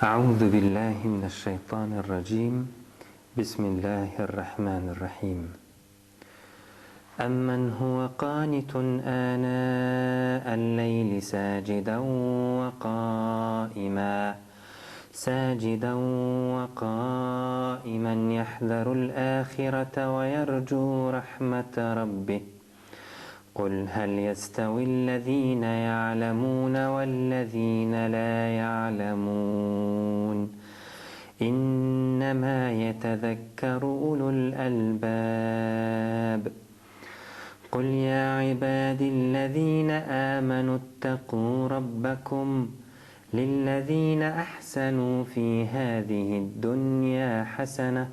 أعوذ بالله من الشيطان الرجيم بسم الله الرحمن الرحيم أمن هو قانت آناء الليل ساجدا وقائما يحذر الآخرة ويرجو رحمة ربه قل هل يستوي الذين يعلمون والذين لا يعلمون إنما يتذكر أولو الألباب قل يا عبادي الذين آمنوا اتقوا ربكم للذين أحسنوا في هذه الدنيا حسنة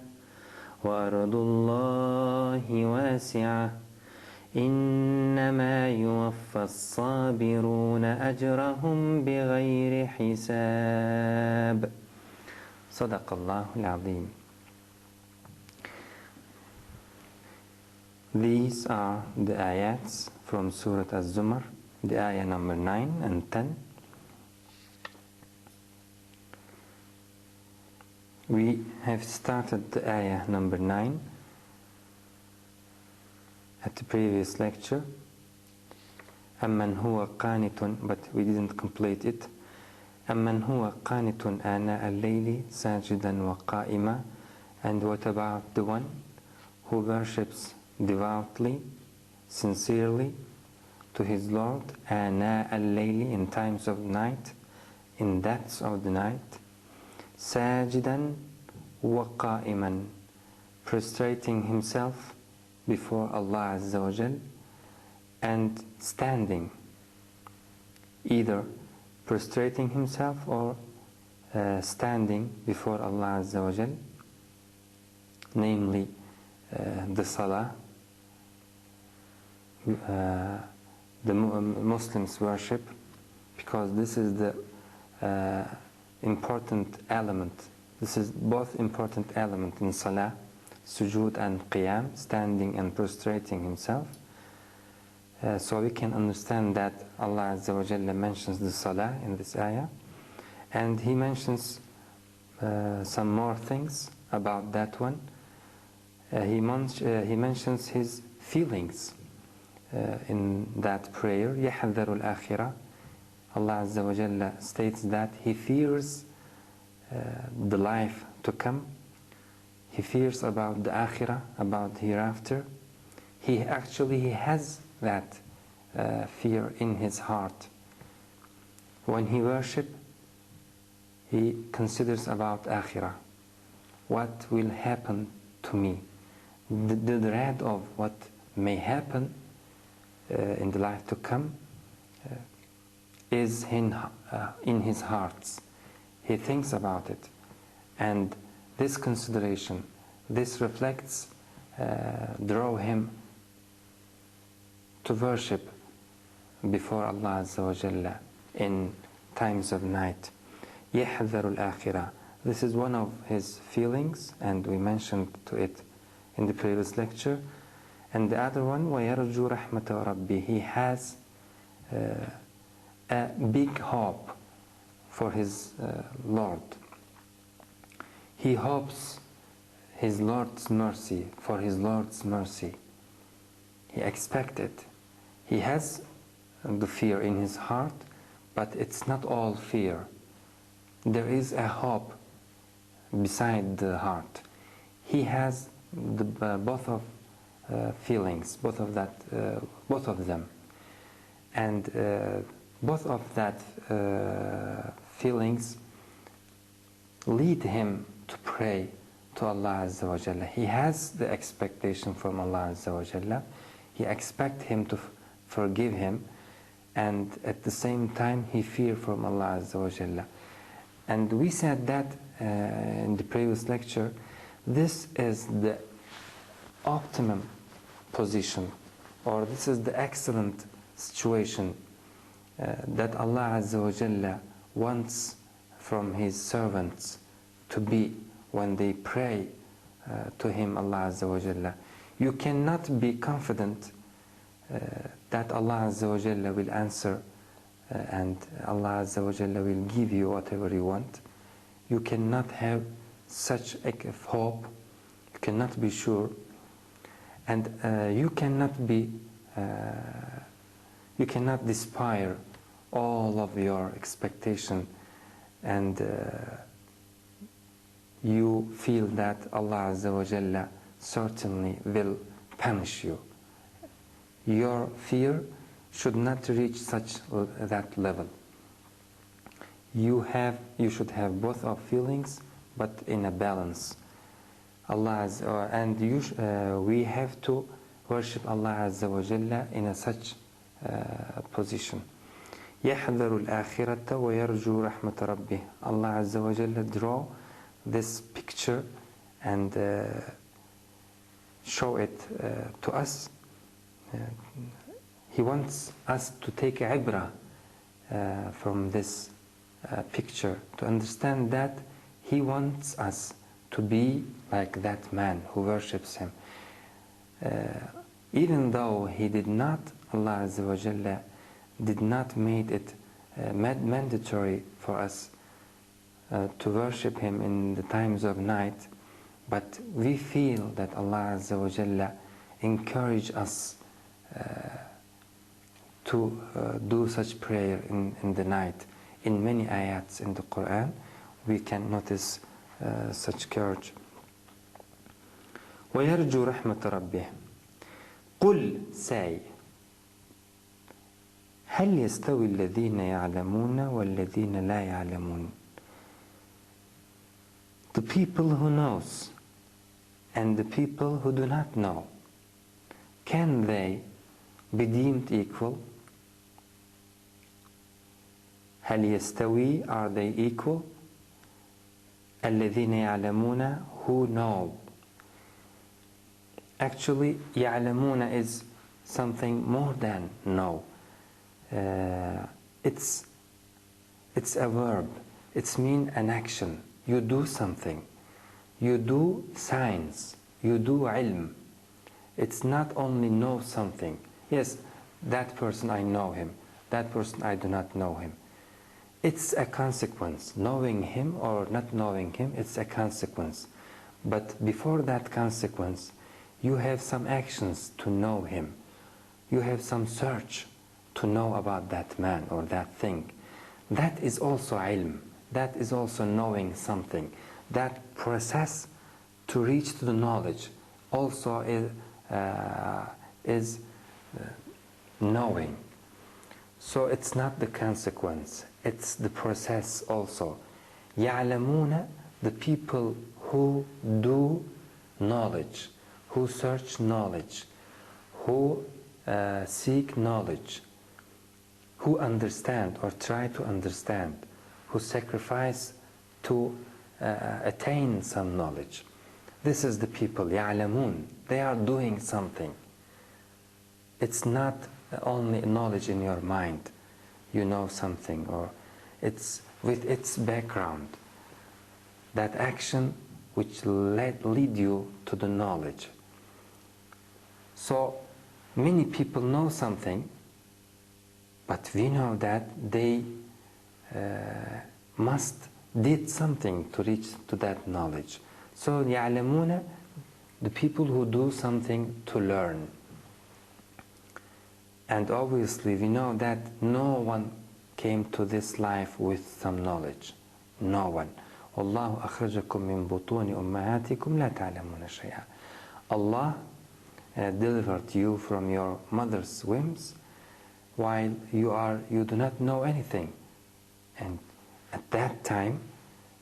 وأرض الله واسعة إنما يوفى الصابرون أجرهم بغير حساب صدق الله العظيم. These are the ayats from Surat Az-Zomar, the ayah number 9 and 10. We have started the ayah number 9 at the previous lecture. أَمَّنْ هُوَ قَانِتٌ, but we didn't complete it. أَمَّنْ هُوَ قَانِتٌ آنَاءَ اللَّيْلِ سَاجِدًا وَقَائِمًا. And what about the one who worships devoutly, sincerely to his Lord, آنَاءَ اللَّيْلِ, in times of night, in depths of the night, سَاجِدًا وَقَائِمًا, prostrating himself before Allah Azza wa Jal and standing, either prostrating himself or standing before Allah Azza wa Jal, namely the Salah, the Muslims worship, because this is the important element. This is both important element in Salah, sujood and qiyam, standing and prostrating himself. So we can understand that Allah Azza wa Jalla mentions the Salah in this ayah, and He mentions some more things about that one. He mentions His feelings in that prayer. يَحْذَرُ الْآخِرَةِ. Allah Azza wa Jalla states that He fears the life to come. He fears about the akhirah, about hereafter. He actually has that fear in his heart. When he worships, he considers about akhirah. What will happen to me? The dread of what may happen in the life to come is in his heart. He thinks about it. And this consideration, this reflects, draw him to worship before Allah Azza wa Jalla in times of night. يَحْذَرُ الْآخِرَةِ. This is one of his feelings, and we mentioned to it in the previous lecture. And the other one, وَيَرْجُو رَحْمَةَ رَبِّهِ. He has a big hope for his Lord. He hopes his Lord's mercy, for his Lord's mercy. He expects it. He has the fear in his heart, but it's not all fear. There is a hope beside the heart. He has both of feelings, both of them, and both of that feelings lead him to pray to Allah Azza wa Jalla. He has the expectation from Allah Azza wa Jalla. He expects Him to forgive him, and at the same time he fears from Allah Azza wa Jalla. And we said that in the previous lecture, this is the optimum position, or this is the excellent situation that Allah Azza wa Jalla wants from His servants to be when they pray to Him, Allah Azza wa Jalla. You cannot be confident that Allah Azza wa Jalla will answer and Allah Azza wa Jalla will give you whatever you want you cannot have such a hope, you cannot be sure, and you cannot despair all of your expectation, and you feel that Allah Azza wa Jalla certainly will punish you. Your fear should not reach that level. You should have both of feelings, but in a balance. We have to worship Allah Azza wa Jalla in such position. يحذر الآخرة ويرجو رحمة ربه. Allah Azza wa Jalla draw this picture and show it to us. He wants us to take ibrah from this picture, to understand that He wants us to be like that man who worships Him. Even though He did not, Allah Azza wa Jalla did not make it mandatory for us to worship Him in the times of night, but we feel that Allah Azza wa Jalla encourage us to do such prayer in the night. In many ayats in the Quran, we can notice such courage. وَيَرْجُو رَحْمَةَ رَبِّهِ. قُلْ, say, هل يستوي الذين يعلمون والذين لا يعلمون? The people who knows and the people who do not know, can they be deemed equal? هل يستوي, are they equal? الذين يعلمون, who know. Actually, يعلمون is something more than know. It's a verb. It's mean an action. You do something. You do science. You do ilm. It's not only know something. Yes, that person I know him. That person I do not know him. It's a consequence. Knowing him or not knowing him, it's a consequence. But before that consequence, you have some actions to know him. You have some search to know about that man or that thing. That is also ilm. That is also knowing something. That process to reach to the knowledge also is knowing. So it's not the consequence, it's the process also. يعلمون, the people who do knowledge, who search knowledge, who seek knowledge, who understand or try to understand, who sacrifice to attain some knowledge. This is the people, يعلمون. They are doing something. It's not only knowledge in your mind. You know something, or it's with its background. That action which lead you to the knowledge. So many people know something, but we know that they did something to reach to that knowledge. So يعلمون, the people who do something to learn. And obviously we know that no one came to this life with some knowledge. No one. والله أخرجكم من بطون أمهاتكم لا تعلمون شيئا. Allah delivered you from your mother's wombs while you do not know anything. And at that time,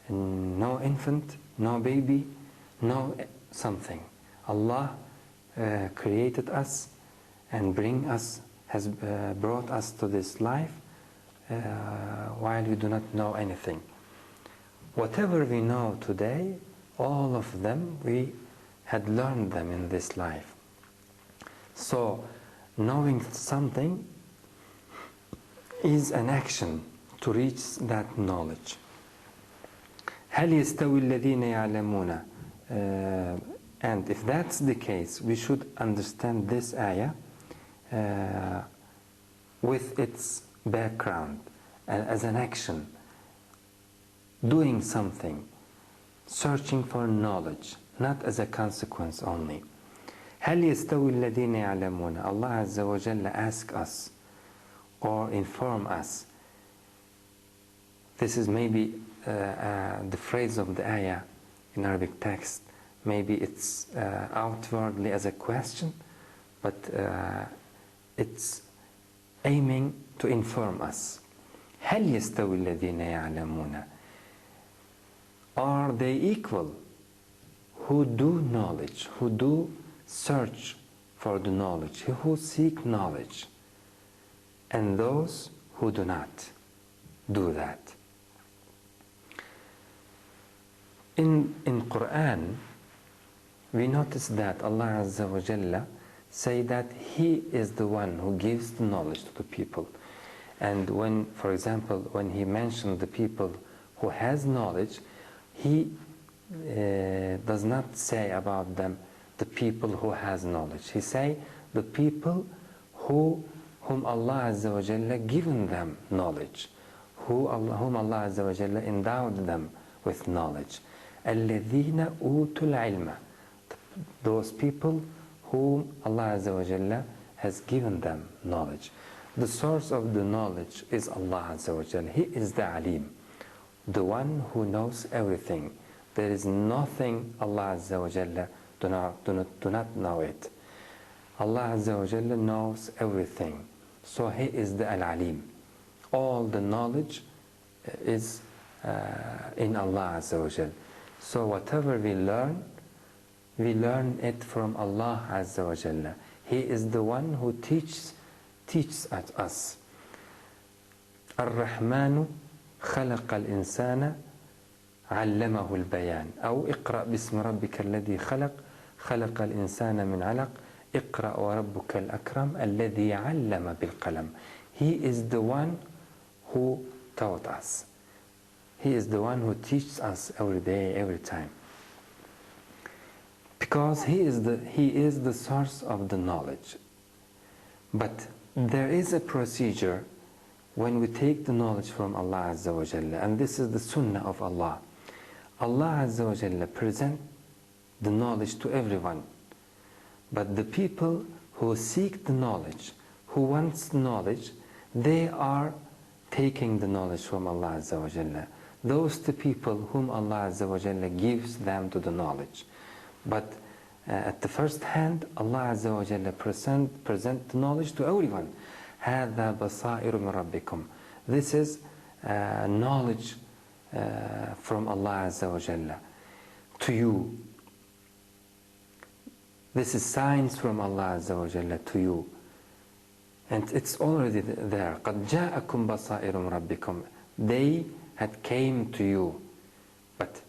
no infant, no baby, no something. Allah created us and has brought us to this life while we do not know anything. Whatever we know today, all of them, we had learned them in this life. So, knowing something is an action to reach that knowledge. هل يستوي الذين يعلمون? And if that's the case, we should understand this ayah with its background as an action. doing something, searching for knowledge, not as a consequence only. هل يستوي الذين يعلمون? Allah Azza wa Jalla asks us or inform us. This is maybe the phrase of the ayah in Arabic text. Maybe it's outwardly as a question, but it's aiming to inform us. هل يستوي الذين يعلمون? Are they equal? Who do knowledge, who do search for the knowledge, who seek knowledge, and those who do not do that. In Quran, we notice that Allah Azza wa Jalla say that He is the one who gives the knowledge to the people. And when, for example, when He mentioned the people who has knowledge, He does not say about them the people who has knowledge. He say the people whom Allah Azza wa Jalla given them knowledge, whom Allah Azza wa Jalla endowed them with knowledge. الَّذِينَ أُوتُوا الْعِلْمَ, those people whom Allah Azza wa Jalla has given them knowledge. The source of the knowledge is Allah Azza wa Jalla. He is the Alim, the one who knows everything. There is nothing Allah Azza wa Jalla do not know it. Allah Azza wa Jalla knows everything. So He is the Al-Alim. All the knowledge is in Allah Azza wa Jalla. So whatever we learn it from Allah Azza wa Jalla. He is the one who teaches us. الرحمن خلق الإنسان علمه البيان أو اقرأ باسم ربك الذي خلق الإنسان من علق اقرأ وربك الأكرم الذي علم بالقلم. He is the one who taught us. He is the one who teaches us every day, every time. Because He is the source of the knowledge. But there is a procedure when we take the knowledge from Allah Azza wa Jalla, and this is the sunnah of Allah. Allah Azza wa Jalla present the knowledge to everyone. But the people who seek the knowledge, who wants knowledge, they are taking the knowledge from Allah Azza wa Jalla. Those the people whom Allah Azza wa Jalla gives them to the knowledge. But at the first hand, Allah Azza wa Jalla present the knowledge to everyone. هَذَا بَصَائِرُ مِنْ رَبِّكُمْ. This is knowledge from Allah Azza wa Jalla to you. This is signs from Allah Azza wa Jalla to you. And it's already there. قَدْ جَاءَكُمْ بَصَائِرُ مِنْ رَبِّكُمْ. They had came to you. But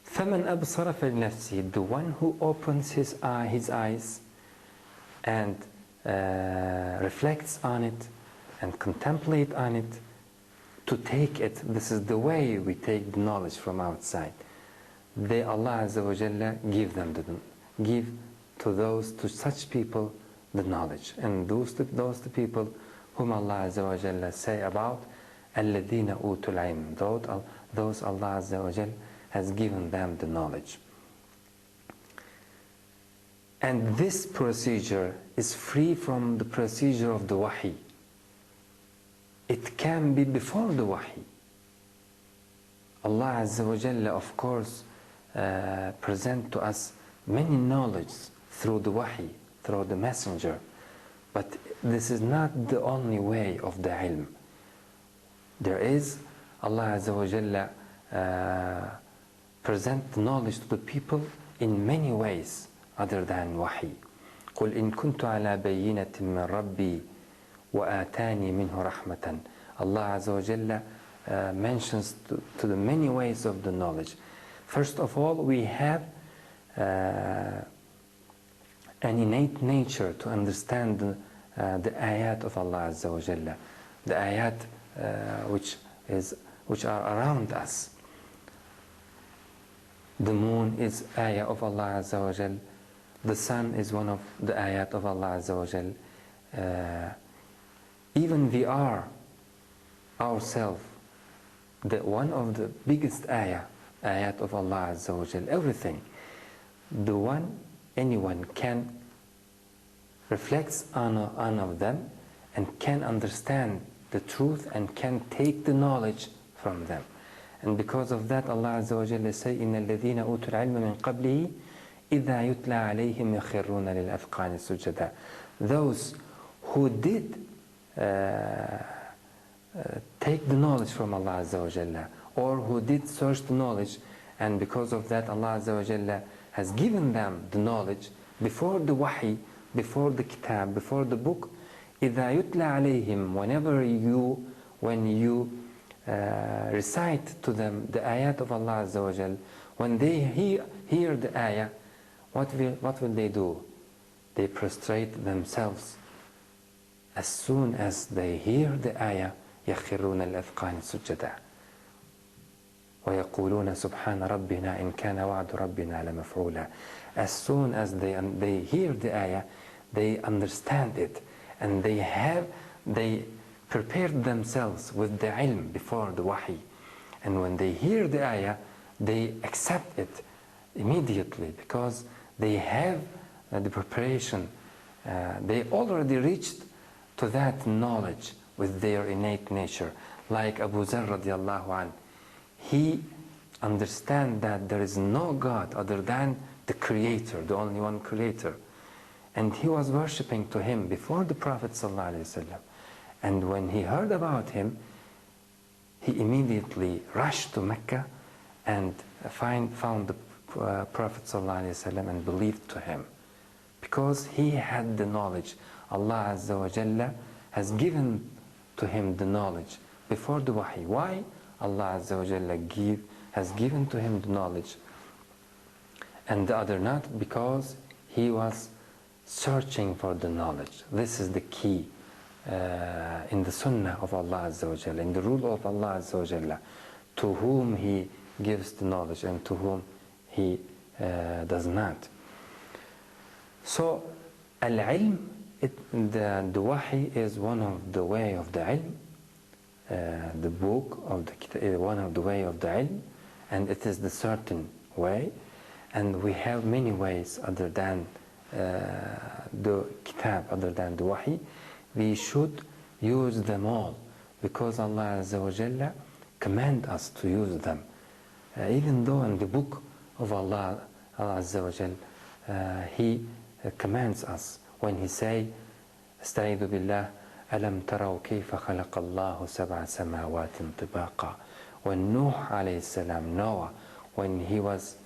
فَمَنْ أَبْصَرَ فَلْنَفْسِهِ, the one who opens his eyes and reflects on it and contemplate on it, to take it. This is the way we take the knowledge from outside. Allah Azza wa Jalla give to such people the knowledge. And those the people whom Allah Azza wa Jalla say about الَّذِينَ أُوتُوا الْعِلْمَ, those Allah Azza wa Jalla has given them the knowledge. And this procedure is free from the procedure of the wahi. It can be before the wahi. Allah Azza wa Jalla, of course, present to us many knowledge through the wahi, through the messenger. But this is not the only way of the ilm. There is, Allah Azza wa Jalla present knowledge to the people in many ways other than wahi. قُلْ إِن كُنْتُ عَلَى بَيِّنَةٍ مِّن رَبِّي وَآتَانِي مِنْهُ رَحْمَةً. Allah Azza wa Jalla mentions to the many ways of the knowledge. First of all, we have an innate nature to understand the ayat of Allah Azza wa Jalla, the ayat which are around us. The moon is ayah of Allah Azza wa Jalla. The sun is one of the ayat of Allah Azza wa Jalla. Even we are ourselves one of the biggest ayat of Allah Azza wa Jal, everything, the one anyone can reflect on of them and can understand the truth and can take the knowledge from them. And because of that, Allah Azza wa Jalla say, إِنَّ الَّذِينَ أُوتُوا الْعِلْمَ مِنْ قَبْلِهِ إِذَا يُتْلَى عَلَيْهِمْ يَخِرُّونَ لِلْأَذْقَانِ سُجَّدًا. Those who did take the knowledge from Allah Azza wa Jalla, or who did search the knowledge, and because of that Allah Azza wa Jalla has given them the knowledge before the wahi, before the kitab, before the book. إِذَا يُتْلَى عَلَيْهِمْ when you recite to them the ayat of Allah Azza wa Jal, when they hear the ayah, what will they do? They prostrate themselves. As soon as they hear the ayah, يَخِرُّونَ الْأَذْقَانِ سُجَّدًا وَيَقُولُونَ سُبْحَانَ رَبِّنَا إِنْ كَانَ وَعْدُ رَبِّنَا لَمَفْعُولًا. As soon as they hear the ayah, they understand it, and they prepared themselves with the ilm before the wahi. And when they hear the ayah, they accept it immediately because they have the preparation. They already reached to that knowledge with their innate nature. Like Abu Zar radiallahu anh, he understands that there is no God other than the Creator, the only one Creator. And he was worshipping to him before the Prophet sallallahu alaihi wasallam. And when he heard about him, he immediately rushed to Mecca and found the Prophet ﷺ and believed to him. Because he had the knowledge. Allah Azza wa Jalla has given to him the knowledge before the wahi. Why? Allah Azza wa Jalla has given to him the knowledge and the other not, because he was searching for the knowledge. This is the key in the sunnah of Allah Azza wa Jalla, in the rule of Allah Azza wa Jalla, to whom he gives the knowledge and to whom he does not. So al-ilm, the wahi is one of the way of the ilm, the book of the one of the way of the ilm, and it is the certain way, and we have many ways other than the kitab, other than the wahi. We should use them all because Allah Azza wa Jalla command us to use them. Even though in the book of Allah Azza wa Jalla, He commands us when He say, "Astaidu billah, alam taraw kayfa khalaqa Allahu sab'a samawati tibaqa." When Nuh alayhi salam, Noah, when he was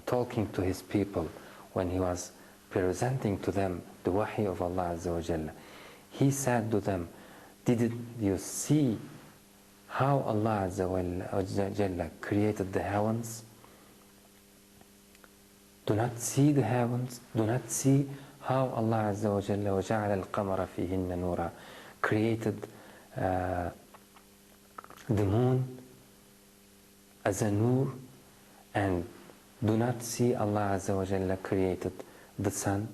talking to his people, when he was presenting to them the wahi of Allah Azza wa Jalla, he said to them, "Did you see how Allah Azza wa Jalla created the heavens? Do not see the heavens, do not see how Allah Azza wa Jalla وَجَعَلَ الْقَمَرَ فِيهِنَّ نُورًا created the moon as a nur, and do not see Allah Azza wa Jalla created the sun,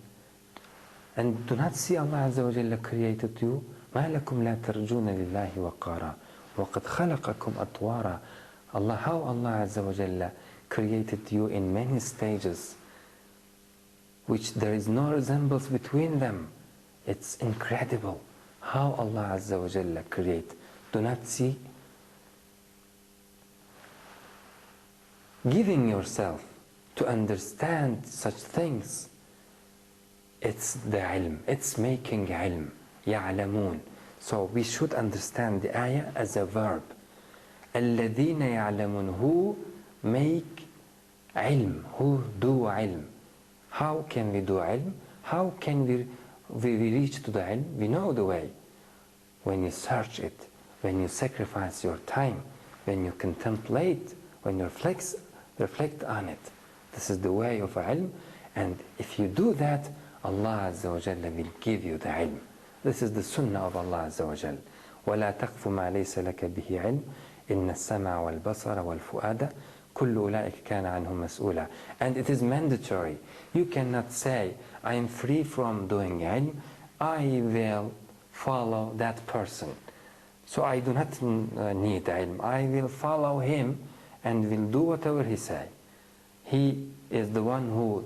and do not see Allah Azza wa Jalla created you. مَا لَكُمْ لَا تَرْجُونَ لِلَّهِ وَقَارًا وَقَدْ خَلَقَكُمْ أَطْوَارًا. Allah, how Allah Azza wa Jalla created you in many stages, which there is no resemblance between them. It's incredible how Allah Azza wa Jalla create. Do not see? Giving yourself to understand such things, it's the ilm, it's making ilm, يعلمون. So we should understand the ayah as a verb. الذين يعلمون, who make ilm, who do ilm. How can we do ilm? How can we reach to the ilm? We know the way. When you search it, when you sacrifice your time, when you contemplate, when you reflect on it. This is the way of ilm, and if you do that, Allah Azza wa Jalla will give you the ilm. This is the sunnah of Allah Azza wa Jalla. وَلَا تَقْفُ مَا لَيْسَ لَكَ بِهِ عِلْمٍ إِنَّ السَّمْعَ وَالْبَصَرَ وَالْفُؤَادَ كُلُّ أُولَٰئِكَ كَانَ عَنْهُ مَسْئُولًا. And it is mandatory. You cannot say, I am free from doing ilm, I will follow that person. So I do not need ilm. I will follow him and will do whatever he say. He is the one who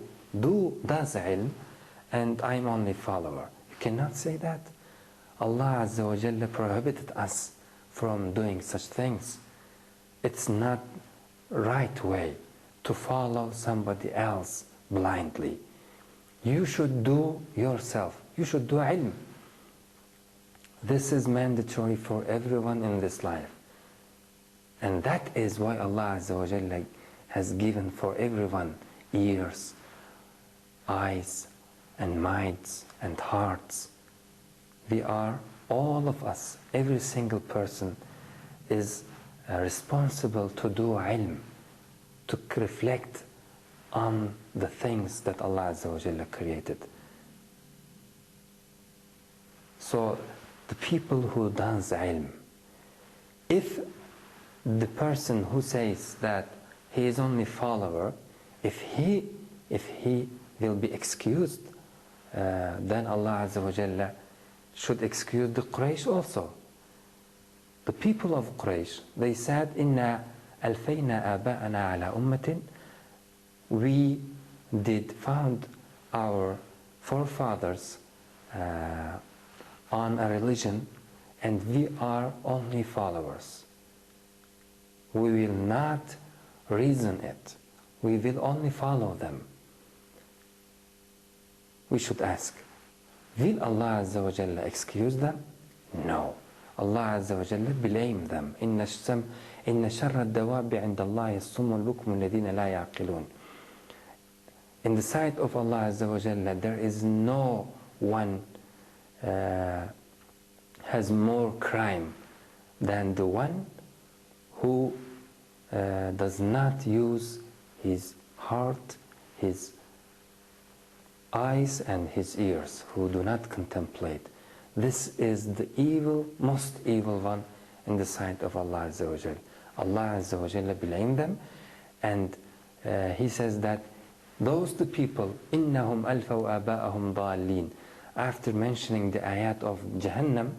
does ilm, and I'm only follower. You cannot say that. Allah Azza wa Jalla prohibited us from doing such things. It's not right way to follow somebody else blindly. You should do yourself. You should do ilm. This is mandatory for everyone in this life. And that is why Allah Azza wa Jalla has given for everyone ears, eyes, and minds, and hearts. We are, all of us, every single person is responsible to do ilm, to reflect on the things that Allah Azza wa Jalla created. So the people who does ilm, if the person who says that he is only follower, if he will be excused, then Allah Azza wa Jalla should excuse the Quraysh also. The people of Quraysh, they said, "Inna alfayna aba'ana ala ummatin." We did found our forefathers on a religion, and we are only followers. We will not reason it. We will only follow them. We should ask, will Allah Azza wa Jalla excuse them? No. Allah Azza wa Jalla blame them. إن شر الدواب عند الله الصم البكم الذين لا يعقلون. In the sight of Allah Azza wa Jalla, there is no one has more crime than the one who does not use his heart, his eyes and his ears, who do not contemplate. This is the evil, most evil one in the sight of Allah Azza wa Jalla. Allah Azza wa Jalla blamed them, and He says that those the people, إِنَّهُمْ أَلْفَوْا آبَاءَهُمْ ضَالِّينَ. After mentioning the ayat of Jahannam,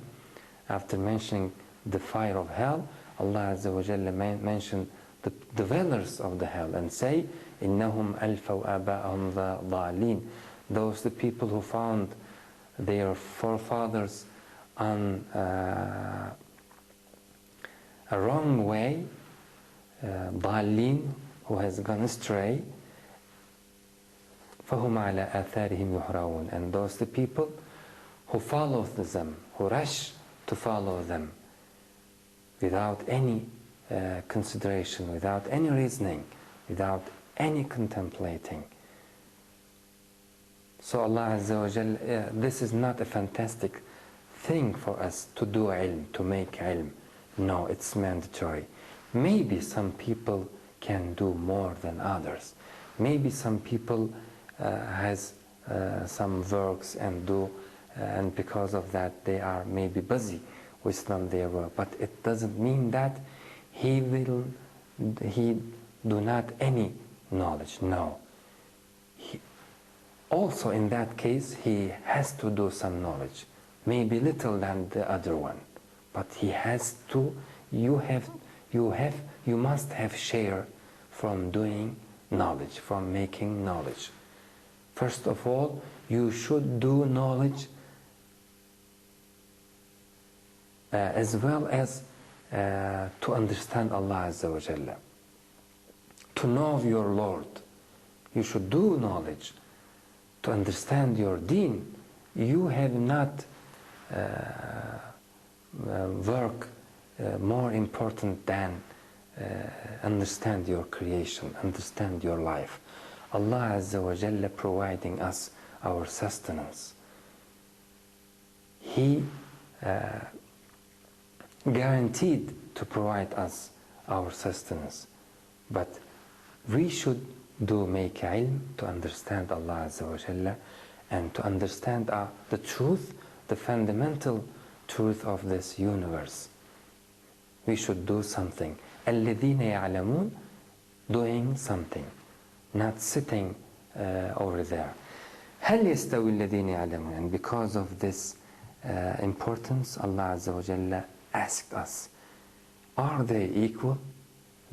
after mentioning the fire of hell, Allah Azza wa Jalla mentioned the dwellers of the hell and say, إِنَّهُمْ أَلْفَوْا آبَاءَهُمْ ضَالِّينَ. Those the people who found their forefathers on a wrong way, ضَالِّينَ, who has gone astray, فَهُمْ عَلَى آثَارِهِمْ يُحْرَوُونَ. And those the people who follow them, who rush to follow them without any consideration, without any reasoning, without any contemplating. So Allah Azza wa Jal, this is not a fantastic thing for us to do ilm, to make ilm. No, it's mandatory. Maybe some people can do more than others. Maybe some people has some works and do, and because of that they are maybe busy with their work. But it doesn't mean that he do not any knowledge. No. Also in that case he has to do some knowledge, maybe little than the other one, but he has to. You must have share from doing knowledge, from making knowledge. First of all, you should do knowledge as well as to understand Allah Azza wa Jalla, to know your Lord. You should do knowledge to understand your deen. You have not work more important than understand your creation, understand your life. Allah Azza wa Jalla providing us our sustenance. He guaranteed to provide us our sustenance. But we should make ilm to understand Allah Azza wa Jalla and to understand the truth, the fundamental truth of this universe. We should do something. الَّذِينَ يَعْلَمُونَ, doing something, not sitting over there. هَلْ يَسْتَوِي الَّذِينَ يَعْلَمُونَ. And because of this importance, Allah Azza wa Jalla asked us, are they equal?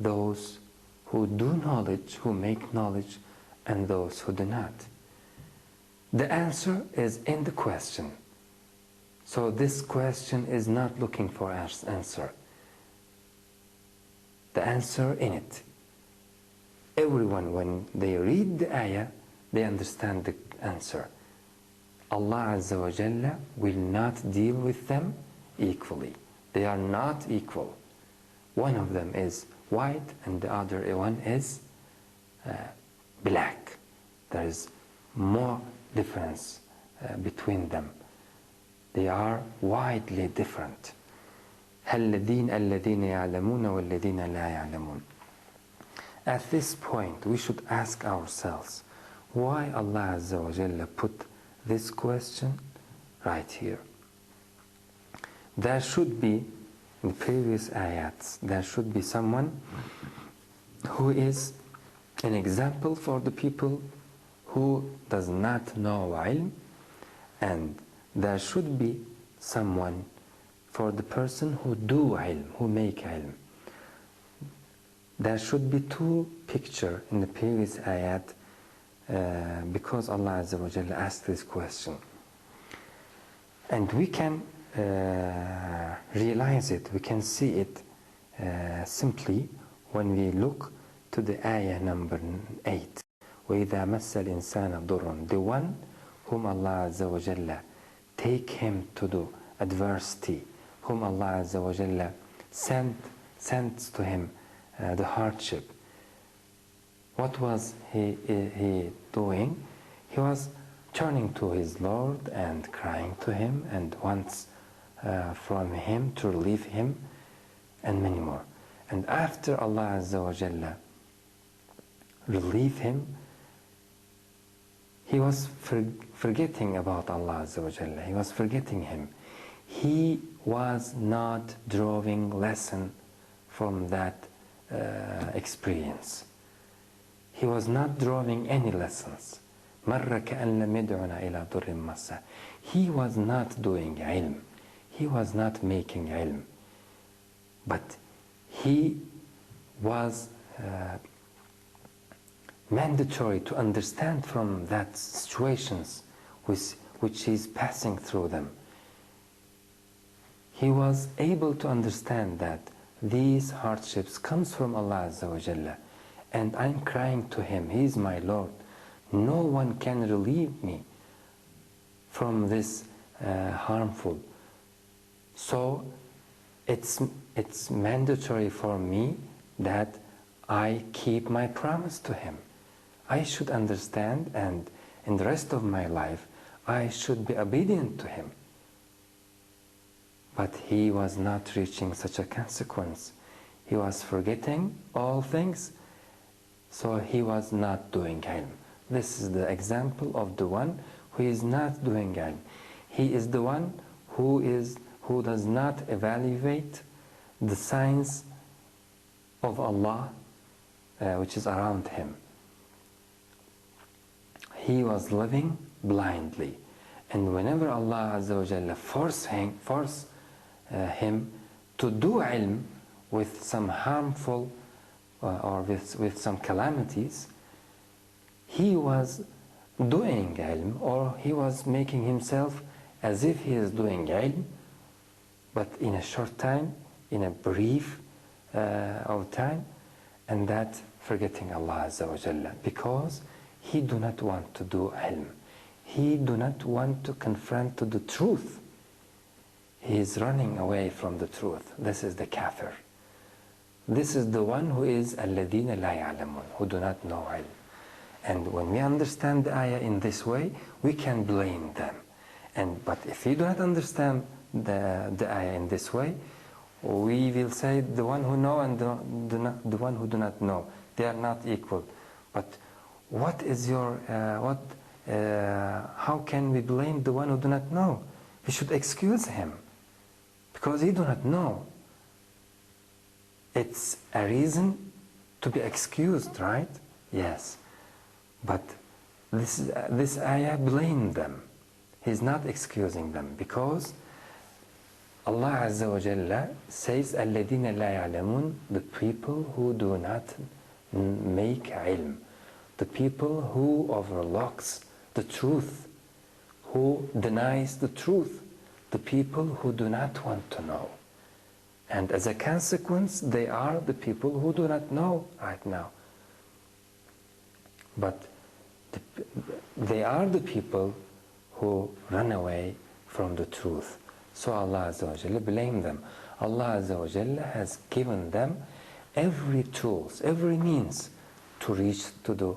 Those who do knowledge, who make knowledge, and those who do not. The answer is in the question. So this question is not looking for answer. The answer in it. Everyone, when they read the ayah, they understand the answer. Allah Azza wa Jalla will not deal with them equally. They are not equal. One of them is white and the other one is black. There is more difference between them. They are widely different. الذين يعلمون والذين لا يعلمون. At this point, we should ask ourselves, why Allah Azza wa Jalla put this question right here? There should be, in previous ayats, there should be someone who is an example for the people who does not know ilm, and there should be someone for the person who do ilm, who make ilm. There should be two pictures in the previous ayat because Allah Azza wa Jalla asked this question. And we can realize it, we can see it simply when we look to the ayah number 8. وَإِذَا مَسَّ الْإِنسَانَ ضُرٌّ. The one whom Allah Azza wa Jalla take him to the adversity, whom Allah Azza wa Jalla sent to him the hardship. What was he doing? He was turning to his Lord and crying to him and wants from him to relieve him, and many more. And after Allah Azza wa Jalla relieve him, he was forgetting about Allah Azza wa Jalla. He was forgetting him. He was not drawing lesson from that experience. He was not drawing any lessons. مَرَّ كَأَنْ لَمْ يَدْعُنَا إِلَى ضُرٍّ مَسَّ. He was not doing ilm. He was not making ilm. But he was mandatory to understand from that situations which he is passing through them. He was able to understand that these hardships comes from Allah Azza wa Jalla, and I'm crying to him. He is my Lord. No one can relieve me from this harmful. So it's mandatory for me that I keep my promise to him. I should understand, and in the rest of my life I should be obedient to him. But he was not reaching such a consequence. He was forgetting all things, so he was not doing ilm. This is the example of the one who is not doing ilm. He is the one who does not evaluate the signs of Allah which is around him. He was living blindly, and whenever Allah Azza wa Jalla force him to do ilm with some harmful or with some calamities, he was doing ilm, or he was making himself as if he is doing ilm, but in a short time, in a brief of time, and that forgetting Allah Azza wa Jalla, because he do not want to do ilm. He do not want to confront to the truth. He is running away from the truth. This is the kafir. This is the one who is الَّذِينَ لَا يَعْلَمُونَ, who do not know ilm. And when we understand the ayah in this way, we can blame them. But if you do not understand the ayah in this way, we will say the one who know and the one who do not know, they are not equal. But what is your how can we blame the one who do not know? We should excuse him because he do not know. It's a reason to be excused, right? Yes. But this ayah blamed them. He's not excusing them, because Allah Azza wa Jalla says, الَّذِينَ لَا يَعْلَمُونَ, the people who do not make ilm, the people who overlooks the truth, who denies the truth, the people who do not want to know. And as a consequence, they are the people who do not know right now. But they are the people who run away from the truth. So Allah Azza wa Jalla blame them. Allah Azza wa Jalla has given them every tools, every means to reach to the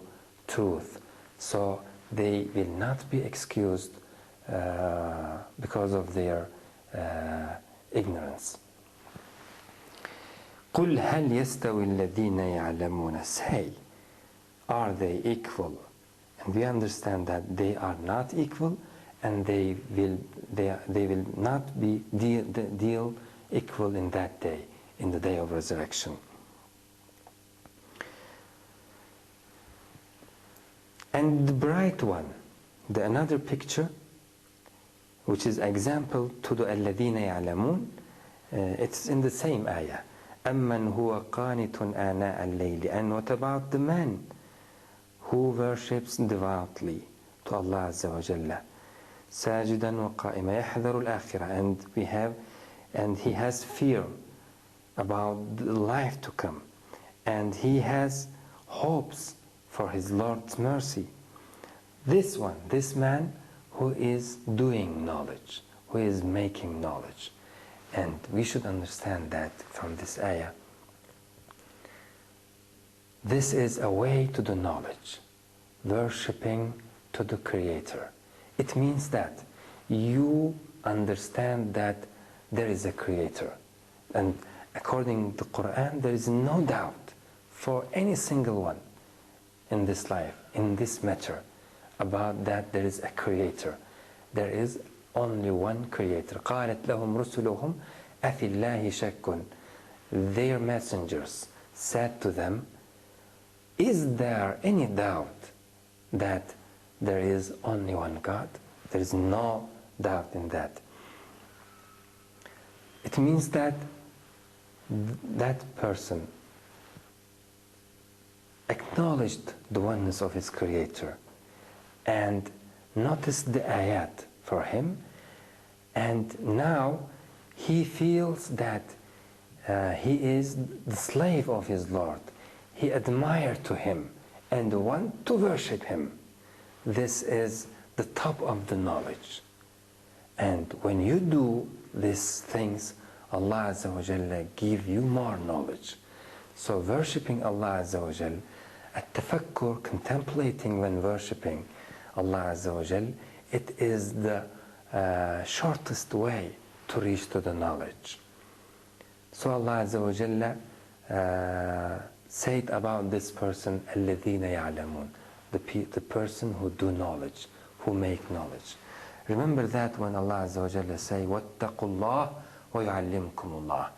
truth. So they will not be excused because of their ignorance. قُلْ هَلْ يَسْتَوِي الَّذِينَ يَعْلَمُونَ, say, are they equal? And we understand that they are not equal, and they will not be deal equal in that day, in the day of resurrection. And the bright one, the another picture, which is example to the الَّذِينَ يَعْلَمُونَ, it's in the same ayah. أَمَّنْ هُوَ قَانِتٌ آنَاءَ اللَّيْلِ, and what about the man who worships devoutly to Allah Azza wa Jalla, سَاجِدًا وَقَائِمًا يَحْذَرُ الْآخِرَةِ, and he has fear about the life to come, and he has hopes for his Lord's mercy. This one, this man who is doing knowledge, who is making knowledge. And we should understand that from this ayah. This is a way to the knowledge, worshipping to the Creator. It means that you understand that there is a Creator. And according to the Quran, there is no doubt for any single one in this life, in this matter, about that there is a Creator. There is only one Creator. قَالَتْ لَهُمْ رُسُلُهُمْ أَفِي اللَّهِ شَكٌّ, their messengers said to them, is there any doubt that there is only one God? There is no doubt in that. It means that that person acknowledged the oneness of his Creator and noticed the ayat for him, and now he feels that he is the slave of his Lord. He admires to him and want to worship him. This is the top of the knowledge. And when you do these things, Allah Azza wa Jalla give you more knowledge. So worshipping Allah Azza wa Jalla, at-tafakkur, contemplating when worshipping Allah Azza wa Jalla, it is the shortest way to reach to the knowledge. So Allah Azza wa Jalla said about this person, الَّذِينَ يَعْلَمُونَ, the person who do knowledge, who make knowledge. Remember that when Allah Azza wa Jalla say, وَاتَّقُوا اللَّهَ وَيُعَلِّمْكُمُ اللَّهِ,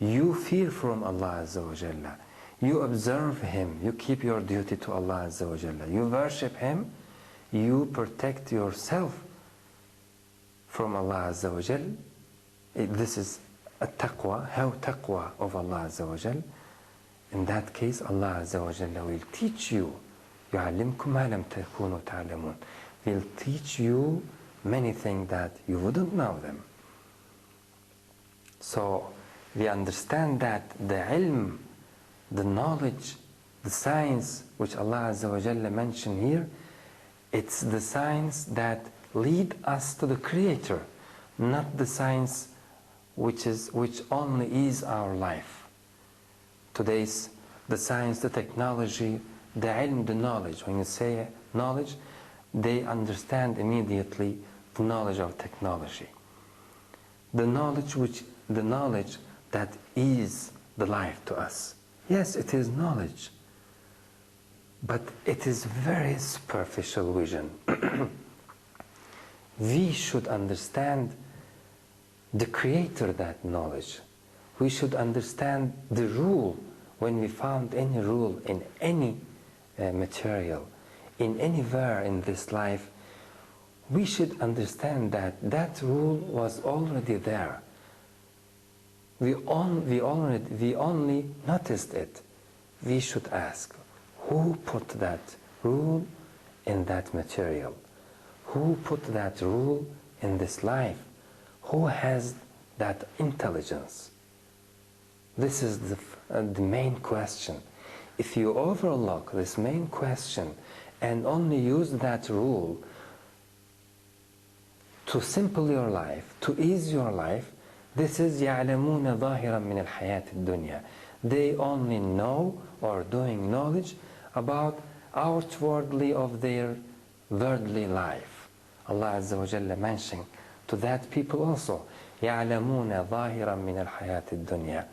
you fear from Allah Azza wa Jalla, you observe Him, you keep your duty to Allah Azza wa Jalla, you worship Him, you protect yourself from Allah Azza wa Jalla. This is a taqwa, how taqwa of Allah Azza wa Jalla. In that case, Allah Azza wa Jalla will teach you, يُعَلِّمْكُمْ مَا لَمْ تَكُونُوا تَعْلَمُونَ, will teach you many things that you wouldn't know them. So we understand that the ilm, the knowledge, the science which Allah Azza wa Jalla mentioned here, it's the science that lead us to the Creator, not the science which only is our life. Today's the science, the technology, the ilm, the knowledge. When you say knowledge, they understand immediately the knowledge of technology. The knowledge that is the life to us. Yes, it is knowledge, but it is very superficial vision. We should understand the Creator, that knowledge. We should understand the rule. When we found any rule in any material, in anywhere in this life, we should understand that that rule was already there. we only noticed it. We should ask, who put that rule in that material? Who put that rule in this life? Who has that intelligence? This is the main question. If you overlook this main question and only use that rule to simple your life, to ease your life, this is يَعْلَمُونَ ظَاهِرًا مِنَ الْحَيَاةِ الدُّنْيَا. They only know or doing knowledge about outwardly of their worldly life. Allah Azza wa Jalla mentioning to that people also, يَعْلَمُونَ ظَاهِرًا مِنَ الْحَيَاةِ الدُّنْيَا.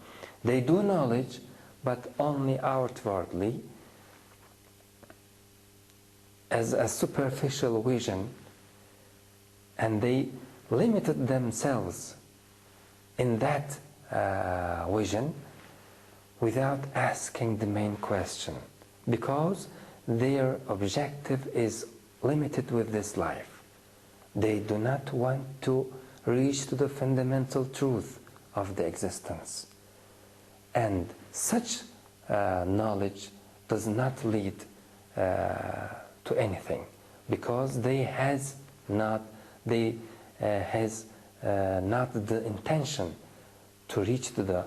They do knowledge, but only outwardly, as a superficial vision, and they limited themselves in that vision without asking the main question, because their objective is limited with this life. They do not want to reach to the fundamental truth of the existence. And such knowledge does not lead to anything, because they has not the intention to reach to the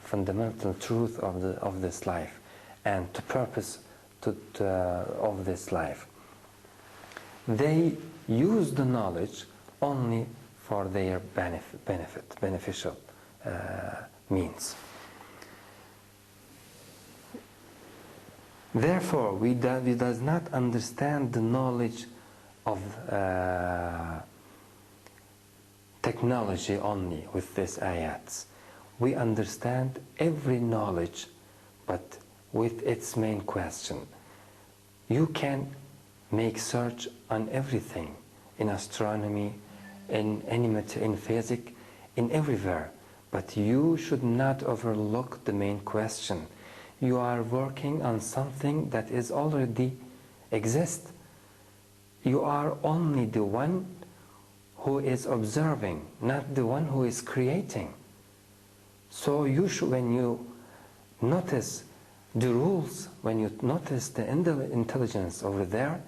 fundamental truth of this life and to purpose of this life. They use the knowledge only for their beneficial means. Therefore, we does not understand the knowledge of technology only with these ayats. We understand every knowledge, but with its main question. You can make search on everything, in astronomy, in physics, in everywhere, but you should not overlook the main question. You are working on something that is already exists. You are only the one who is observing, not the one who is creating. So you should, when you notice the rules, when you notice the intelligence over there,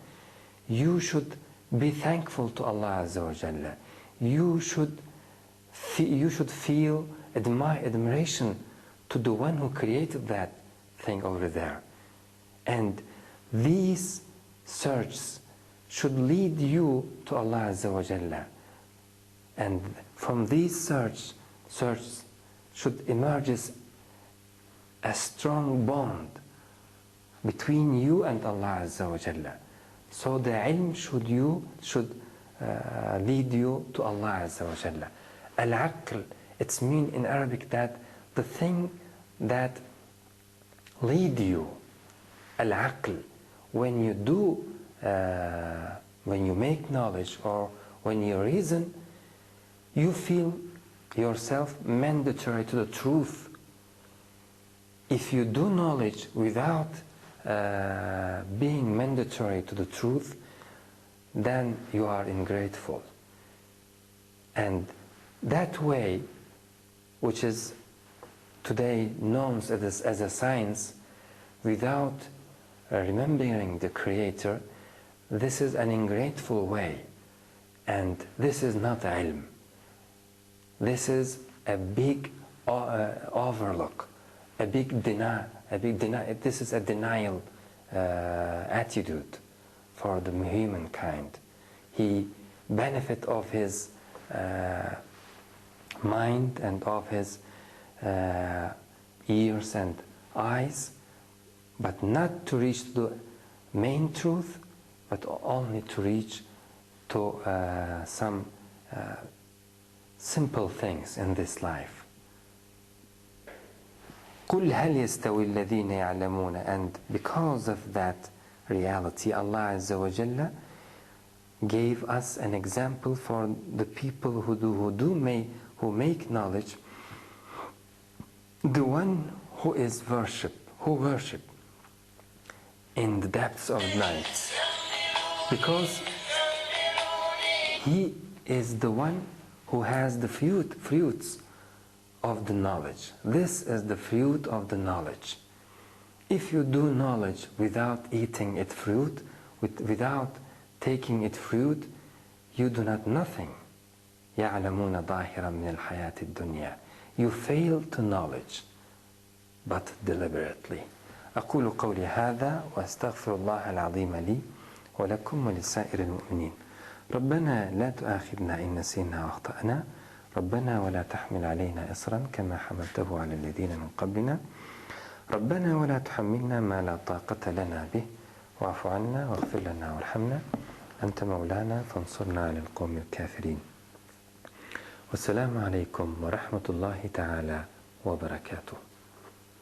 you should be thankful to Allah Azza wa Jalla. You should feel admiration to the one who created that thing over there. And these searches should lead you to Allah Azza wa Jalla. And from these searches should emerge a strong bond between you and Allah Azza wa Jalla. So the ilm should lead you to Allah Azza wa Jalla. Al-aql, it's mean in Arabic that the thing that lead you. Al-aql, when you make knowledge or when you reason, you feel yourself mandatory to the truth. If you do knowledge without being mandatory to the truth, then you are ungrateful. And that way, which is today known as a science, without remembering the Creator, this is an ungrateful way, and this is not ilm. This is a big overlook, a big deny. This is a denial attitude for the humankind. He benefit of his mind and of his ears and eyes, but not to reach the main truth, but only to reach to some simple things in this life. قُلْ هَلْ يَسْتَوِي الَّذِينَ يَعْلَمُونَ. And because of that reality, Allah Azza wa Jalla gave us an example for the people who make knowledge. The one who worship in the depths of night, because he is the one who has the fruits of the knowledge. This is the fruit of the knowledge. If you do knowledge without eating its fruit, without taking its fruit, you do not nothing. يَعْلَمُونَ ظَاهِرًا مِنَ الْحَيَاةِ الدُّنْيَا. You fail to knowledge, but deliberately. أقول قولي هذا وأستغفر الله العظيم لي ولكم ولسائر المؤمنين. ربنا لا تؤاخذنا إن نسينا وأخطأنا. ربنا ولا تحمل علينا إصرا كما حملته على الذين من قبلنا. ربنا ولا تحملنا ما لا طاقة لنا به واعف عنا واغفر لنا وارحمنا أنت مولانا فانصرنا على القوم الكافرين. والسلام عليكم ورحمة الله تعالى وبركاته.